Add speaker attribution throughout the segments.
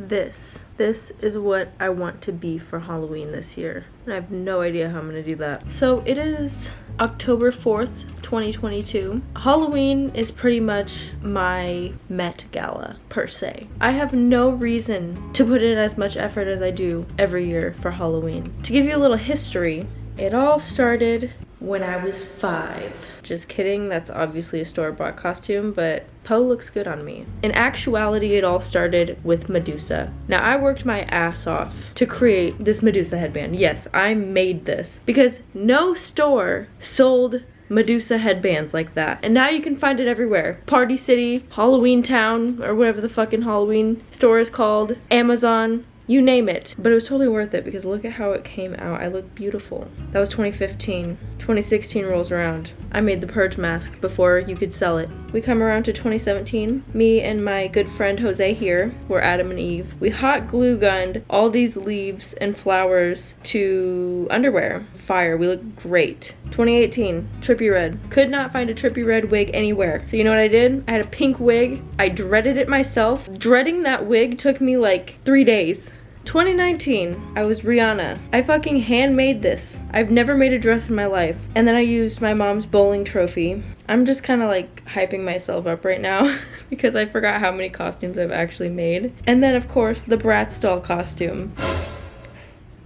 Speaker 1: this. This is what I want to be for Halloween this year. And I have no idea how I'm gonna do that. So it is October 4th, 2022. Halloween is pretty much my Met Gala, per se. I have no reason to put in as much effort as I do every year for Halloween. To give you a little history, it all started when I was 5. Just kidding, that's obviously a store-bought costume, but Poe looks good on me. In actuality, it all started with Medusa. Now, I worked my ass off to create this Medusa headband. Yes, I made this because no store sold Medusa headbands like that. And now you can find it everywhere. Party City, Halloween Town, or whatever the fucking Halloween store is called, Amazon, you name it. But it was totally worth it because look at how it came out. I look beautiful. That was 2015. 2016 rolls around. I made the purge mask before you could sell it. We come around to 2017. Me and my good friend Jose here, we're Adam and Eve. We hot glue gunned all these leaves and flowers to underwear. Fire, we look great. 2018, Trippy Red. Could not find a Trippy Red wig anywhere. So you know what I did? I had a pink wig. I dreaded it myself. Dreading that wig took me like 3 days. 2019, I was Rihanna. I fucking handmade this. I've never made a dress in my life. And then I used my mom's bowling trophy. I'm just kind of like hyping myself up right now because I forgot how many costumes I've actually made. And then of course, the Bratz doll costume.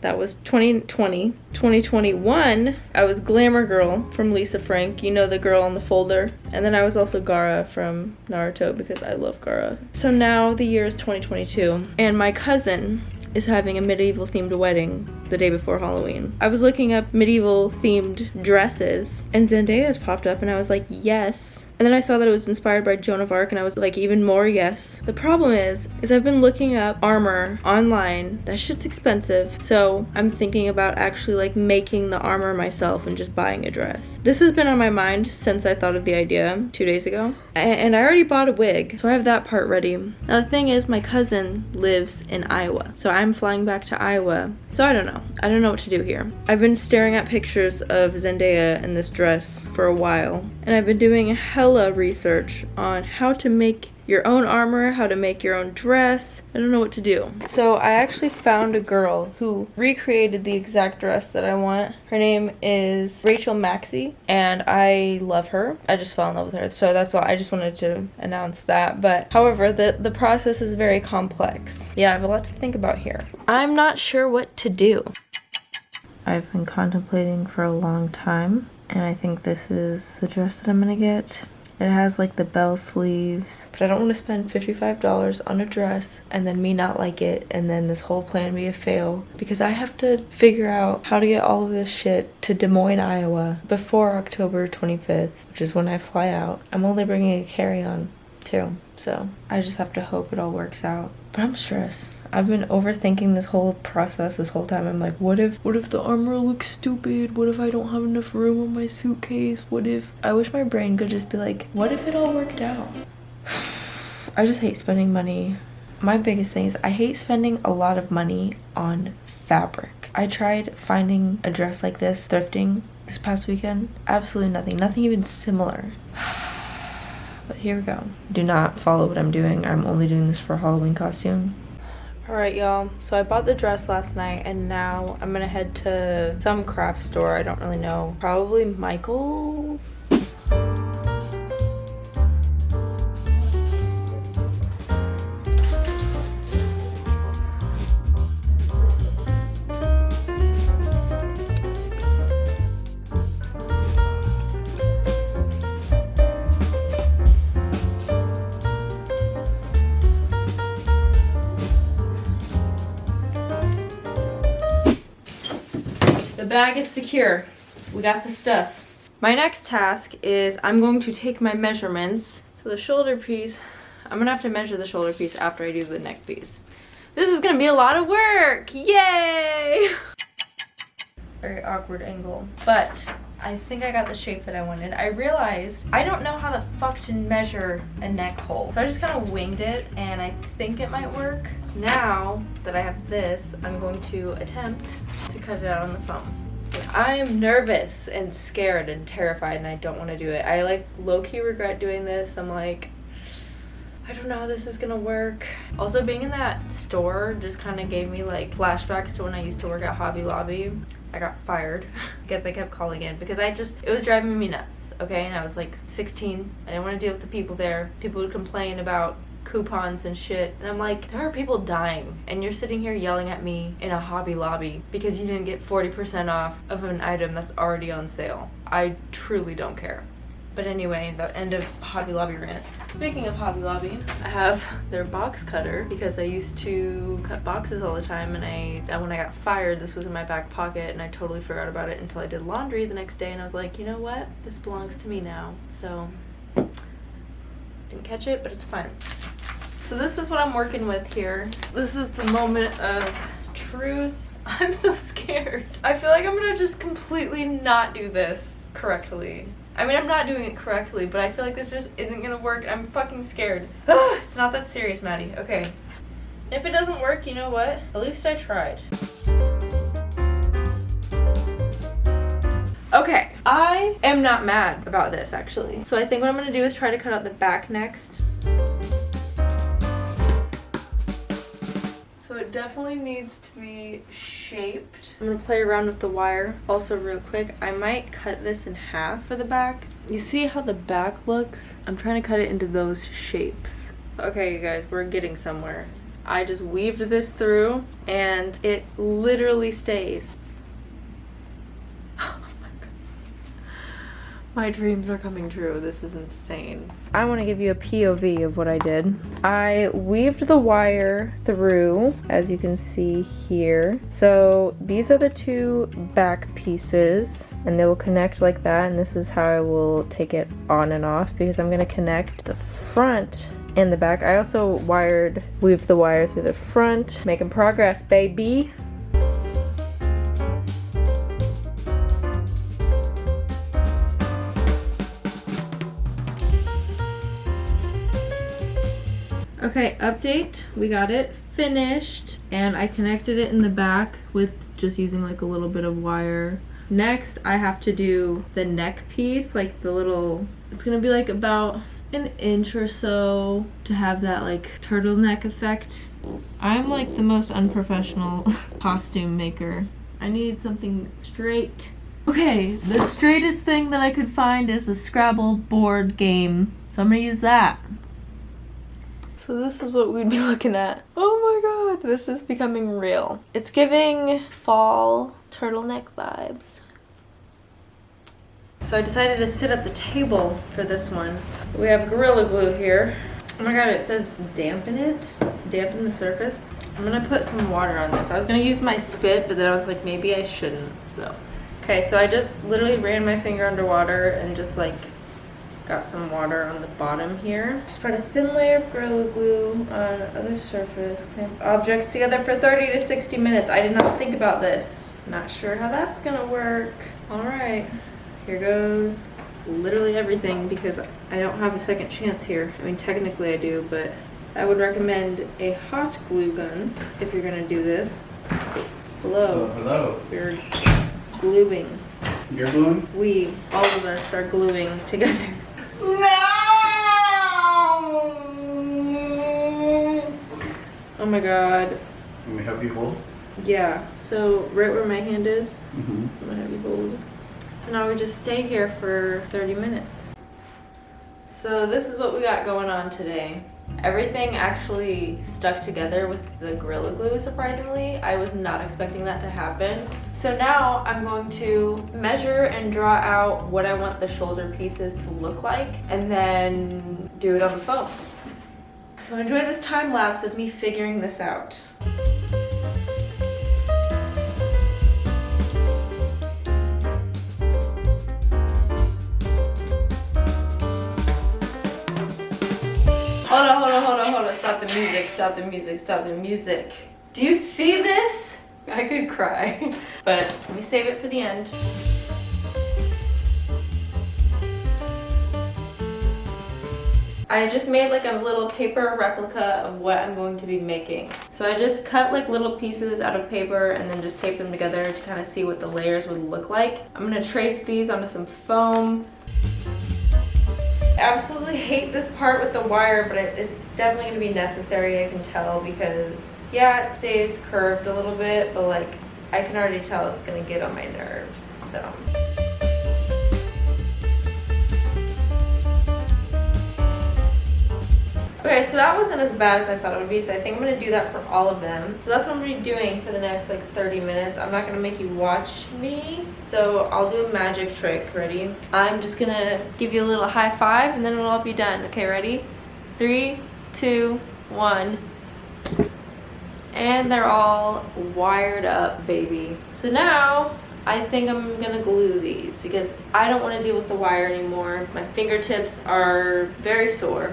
Speaker 1: That was 2020. 2021, I was Glamour Girl from Lisa Frank. You know, the girl on the folder. And then I was also Gaara from Naruto because I love Gaara. So now the year is 2022 and my cousin is having a medieval themed wedding the day before Halloween. I was looking up medieval themed dresses and Zendaya's popped up and I was like, yes. And then I saw that it was inspired by Joan of Arc and I was like, even more yes. The problem is I've been looking up armor online. That shit's expensive. So I'm thinking about actually like making the armor myself and just buying a dress. This has been on my mind since I thought of the idea 2 days ago. And I already bought a wig, so I have that part ready. Now the thing is, my cousin lives in Iowa. So I'm flying back to Iowa. So I don't know. I don't know what to do here. I've been staring at pictures of Zendaya in this dress for a while. And I've been doing hella research on how to make your own armor, how to make your own dress. I don't know what to do. So I actually found a girl who recreated the exact dress that I want. Her name is Rachel Maxey and I love her. I just fell in love with her. So that's all. I just wanted to announce that. But however, the process is very complex. Yeah, I have a lot to think about here. I'm not sure what to do. I've been contemplating for a long time and I think this is the dress that I'm gonna get. It has like the bell sleeves, but I don't want to spend $55 on a dress and then me not like it and then this whole plan be a fail because I have to figure out how to get all of this shit to Des Moines, Iowa before October 25th, which is when I fly out. I'm only bringing a carry-on too, so I just have to hope it all works out. But I'm stressed. I've been overthinking this whole process this whole time. I'm like, what if the armor looks stupid? What if I don't have enough room on my suitcase? What if... I wish my brain could just be like, what if it all worked out? I just hate spending money. My biggest thing is I hate spending a lot of money on fabric. I tried finding a dress like this, thrifting, this past weekend. Absolutely nothing. Nothing even similar. But here we go. Do not follow what I'm doing. I'm only doing this for a Halloween costume. Alright y'all, so I bought the dress last night and now I'm gonna head to some craft store, I don't really know. Probably Michael's? The bag is secure. We got the stuff. My next task is I'm going to take my measurements. So the shoulder piece, I'm gonna have to measure the shoulder piece after I do the neck piece. This is gonna be a lot of work. Yay! Very awkward angle, but I think I got the shape that I wanted. I realized I don't know how the fuck to measure a neck hole. So I just kind of winged it and I think it might work. Now that I have this, I'm going to attempt to cut it out on the phone. I am nervous and scared and terrified and I don't want to do it. I like low-key regret doing this. I'm like, I don't know how this is gonna work. Also, being in that store just kind of gave me like flashbacks to when I used to work at Hobby Lobby. I got fired because I kept calling in because it was driving me nuts, okay? And I was like 16. I didn't want to deal with the people there. People would complain about coupons and shit, and I'm like, there are people dying and you're sitting here yelling at me in a Hobby Lobby because you didn't get 40% off of an item that's already on sale. I truly don't care. But anyway, the end of Hobby Lobby rant. Speaking of Hobby Lobby, I have their box cutter because I used to cut boxes all the time, and when I got fired, this was in my back pocket, and I totally forgot about it until I did laundry the next day, and I was like, you know what? This belongs to me now. So, didn't catch it, but it's fine. So this is what I'm working with here. This is the moment of truth. I'm so scared. I feel like I'm gonna just completely not do this correctly. I mean, I'm not doing it correctly, but I feel like this just isn't gonna work. I'm fucking scared. It's not that serious, Maddie. Okay. If it doesn't work, you know what? At least I tried. Okay, I am not mad about this, actually. So I think what I'm gonna do is try to cut out the back next. So it definitely needs to be shaped. I'm gonna play around with the wire. Also, real quick, I might cut this in half for the back. You see how the back looks? I'm trying to cut it into those shapes. Okay, you guys, we're getting somewhere. I just weaved this through and it literally stays. My dreams are coming true. This is insane. I want to give you a POV of what I did. I weaved the wire through, as you can see here. So these are the two back pieces, and they will connect like that, and this is how I will take it on and off, because I'm going to connect the front and the back. I also weaved the wire through the front. Making progress, baby. Okay, update. We got it finished, and I connected it in the back with just using like a little bit of wire. Next, I have to do the neck piece, like the little, it's gonna be like about an inch or so to have that like turtleneck effect. I'm like the most unprofessional costume maker. I need something straight. Okay, the straightest thing that I could find is a Scrabble board game, so I'm gonna use that. So this is what we'd be looking at. Oh my god, this is becoming real. It's giving fall turtleneck vibes. So I decided to sit at the table for this one. We have Gorilla Glue here. Oh my god, it says dampen it, dampen the surface. I'm gonna put some water on this. I was gonna use my spit, but then I was like, maybe I shouldn't, so. Okay, so I just literally ran my finger underwater and just like got some water on the bottom here. Spread a thin layer of Gorilla Glue on other surface. Clamp objects together for 30 to 60 minutes. I did not think about this. Not sure how that's gonna work. All right, here goes literally everything, because I don't have a second chance here. I mean, technically I do, but I would recommend a hot glue gun if you're gonna do this. Hello.
Speaker 2: Hello.
Speaker 1: We're gluing.
Speaker 2: You're gluing?
Speaker 1: We, all of us, are gluing together.
Speaker 2: No!
Speaker 1: Oh my god.
Speaker 2: Can we help you hold?
Speaker 1: Yeah, so right where my hand is,
Speaker 2: Mm-hmm.
Speaker 1: I'm gonna have you hold. So now we just stay here for 30 minutes. So this is what we got going on today. Everything actually stuck together with the Gorilla Glue, surprisingly. I was not expecting that to happen. So now I'm going to measure and draw out what I want the shoulder pieces to look like, and then do it on the foam. So enjoy this time lapse of me figuring this out. Hold on, stop the music, stop the music, stop the music. Do you see this? I could cry, but let me save it for the end. I just made like a little paper replica of what I'm going to be making. So I just cut like little pieces out of paper and then just taped them together to kind of see what the layers would look like. I'm gonna trace these onto some foam. Absolutely hate this part with the wire, but it's definitely going to be necessary, I can tell, because yeah, it stays curved a little bit, but like I can already tell it's going to get on my nerves, so. Okay, so that wasn't as bad as I thought it would be, so I think I'm gonna do that for all of them. So that's what I'm gonna be doing for the next like 30 minutes. I'm not gonna make you watch me, so I'll do a magic trick. Ready? I'm just gonna give you a little high five and then it'll all be done. Okay, ready? 3, 2, 1. And they're all wired up, baby. So now, I think I'm gonna glue these because I don't wanna deal with the wire anymore. My fingertips are very sore.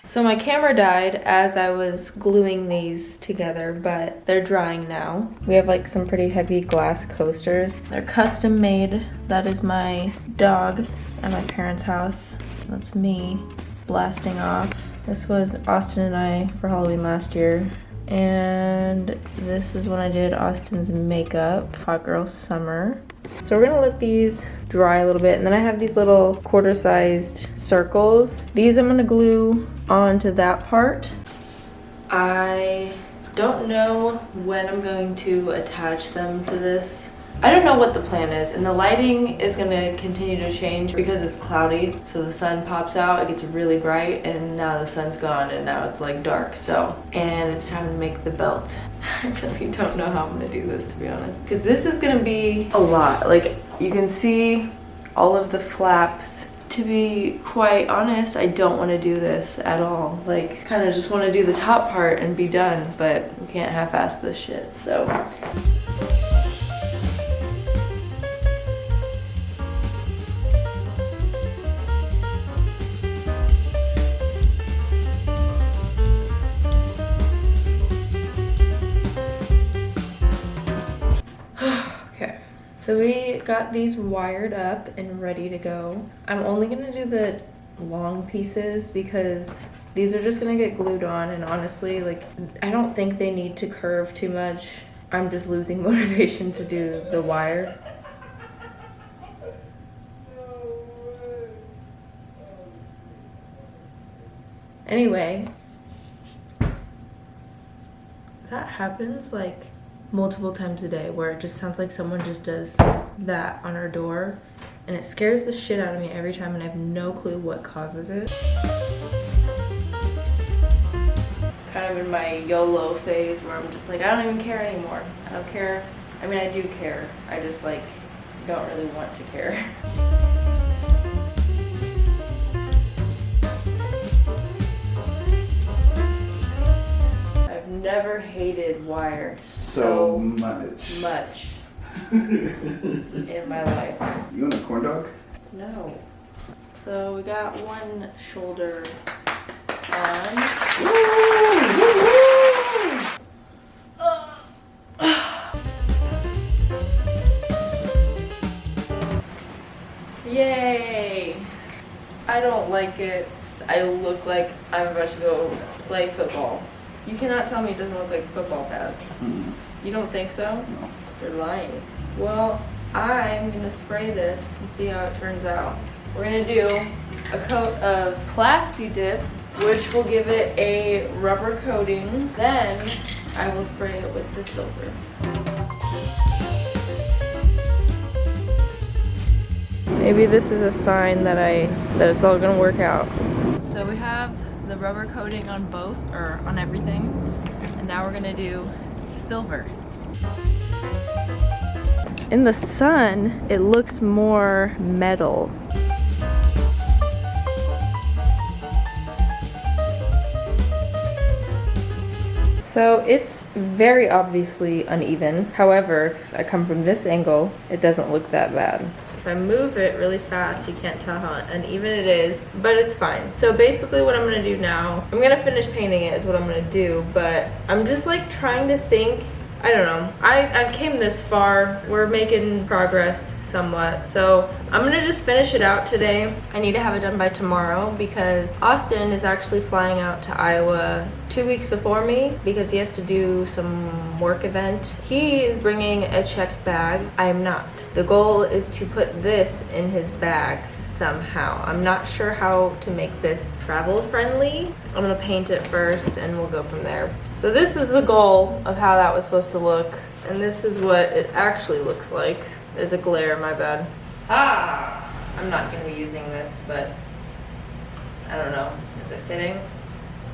Speaker 1: So my camera died as I was gluing these together, but they're drying now. We have like some pretty heavy glass coasters. They're custom made. That is my dog at my parents' house. That's me blasting off. This was Austin and I for Halloween last year. And this is when I did Austin's makeup, Hot Girl Summer. So we're gonna let these dry a little bit, and then I have these little quarter-sized circles. These I'm gonna glue onto that part. I don't know when I'm going to attach them to this. I don't know what the plan is, and the lighting is gonna continue to change because it's cloudy. So the sun pops out, it gets really bright, and now the sun's gone and now it's like dark, so. And it's time to make the belt. I really don't know how I'm gonna do this, to be honest. Because this is gonna be a lot. Like, you can see all of the flaps. To be quite honest, I don't wanna do this at all. Like, kinda just wanna do the top part and be done, but we can't half-ass this shit, so. So we got these wired up and ready to go. I'm only gonna do the long pieces because these are just gonna get glued on, and honestly, like, I don't think they need to curve too much. I'm just losing motivation to do the wire. Anyway, that happens like multiple times a day where it just sounds like someone just does that on our door, and it scares the shit out of me every time, and I have no clue what causes it. Kind of in my YOLO phase where I'm just like, I don't even care anymore. I don't care. I mean, I do care. I just like don't really want to care. Never hated wire so much in my life.
Speaker 2: You want a corn dog?
Speaker 1: No. So we got one shoulder on. Yay! I don't like it. I look like I'm about to go play football. You cannot tell me it doesn't look like football pads.
Speaker 2: Mm-hmm.
Speaker 1: You don't think so?
Speaker 2: No.
Speaker 1: You're lying. Well, I'm gonna spray this and see how it turns out. We're gonna do a coat of Plasti Dip, which will give it a rubber coating. Then I will spray it with the silver. Maybe this is a sign that it's all gonna work out. So we have the rubber coating on both, or on everything, and now we're gonna do silver. In the sun, it looks more metal. So it's very obviously uneven. However, if I come from this angle, it doesn't look that bad. If I move it really fast, you can't tell how uneven it is, but it's fine. So basically what I'm gonna do now, I'm gonna finish painting it is what I'm gonna do, but I'm just like trying to think I don't know. I came this far. We're making progress somewhat. So I'm gonna just finish it out today. I need to have it done by tomorrow because Austin is actually flying out to Iowa 2 weeks before me because he has to do some work event. He is bringing a checked bag. I am not. The goal is to put this in his bag somehow. I'm not sure how to make this travel friendly. I'm gonna paint it first and we'll go from there. So this is the goal of how that was supposed to look. And this is what it actually looks like. There's a glare, my bad. I'm not gonna be using this, but I don't know. Is it fitting?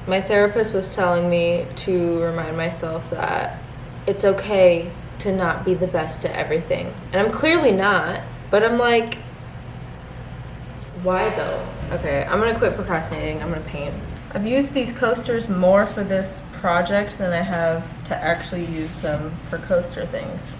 Speaker 1: My therapist was telling me to remind myself that it's okay to not be the best at everything. And I'm clearly not, but I'm like, why though? Okay, I'm gonna quit procrastinating. I'm gonna paint. I've used these coasters more for this project than I have to actually use them for coaster things.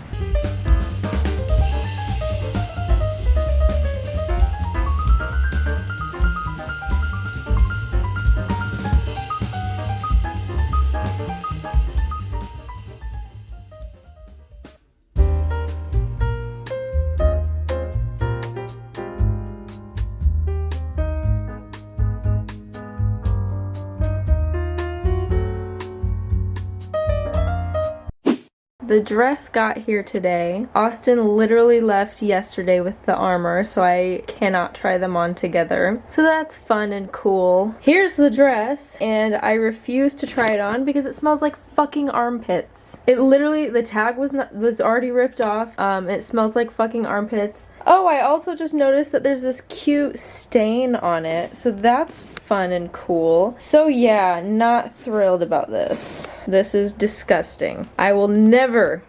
Speaker 1: The dress got here today. Austin literally left yesterday with the armor, so I cannot try them on together. So that's fun and cool. Here's the dress, and I refuse to try it on because it smells like fucking armpits. It literally, the tag was already ripped off. It smells like fucking armpits. Oh, I also just noticed that there's this cute stain on it, so that's fun and cool. So yeah, not thrilled about this. This is disgusting. I will never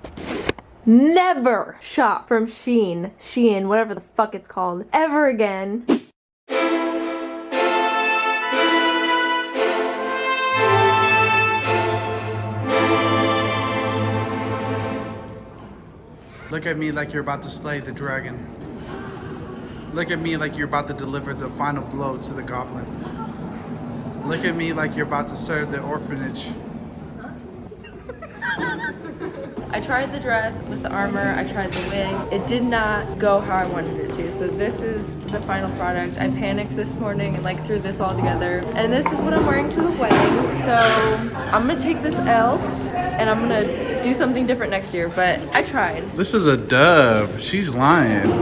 Speaker 1: shop from Shein, whatever the fuck it's called, ever again.
Speaker 2: Look at me like you're about to slay the dragon. Look at me like you're about to deliver the final blow to the goblin. Look at me like you're about to serve the orphanage.
Speaker 1: I tried the dress with the armor, I tried the wig. It did not go how I wanted it to. So this is the final product. I panicked this morning and like threw this all together. And this is what I'm wearing to the wedding. So I'm gonna take this L and I'm gonna do something different next year, but I tried.
Speaker 2: This is a dub. She's lying.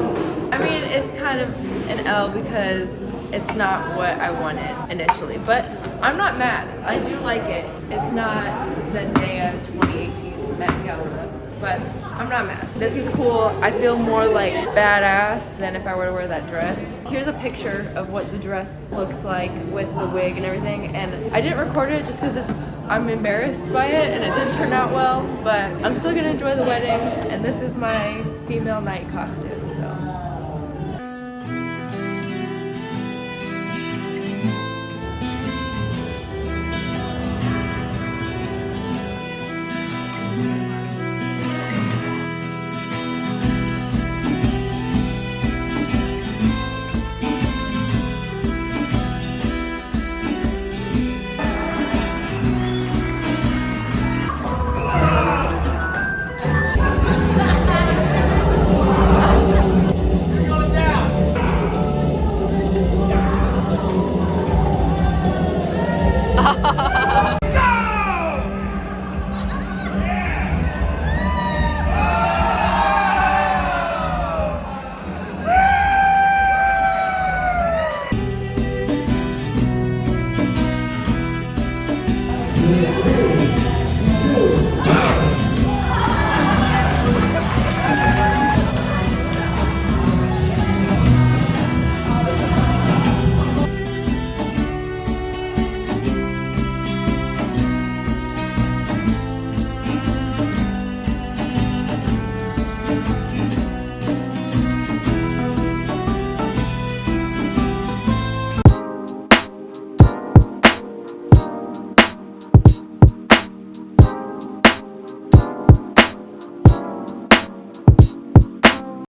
Speaker 1: I mean, it's kind of an L because it's not what I wanted initially, but I'm not mad. I do like it. It's not Zendaya 2018 Met Gala, but I'm not mad. This is cool. I feel more like badass than if I were to wear that dress. Here's a picture of what the dress looks like with the wig and everything, and I didn't record it just because I'm embarrassed by it and it didn't turn out well, but I'm still gonna enjoy the wedding, and this is my female night costume.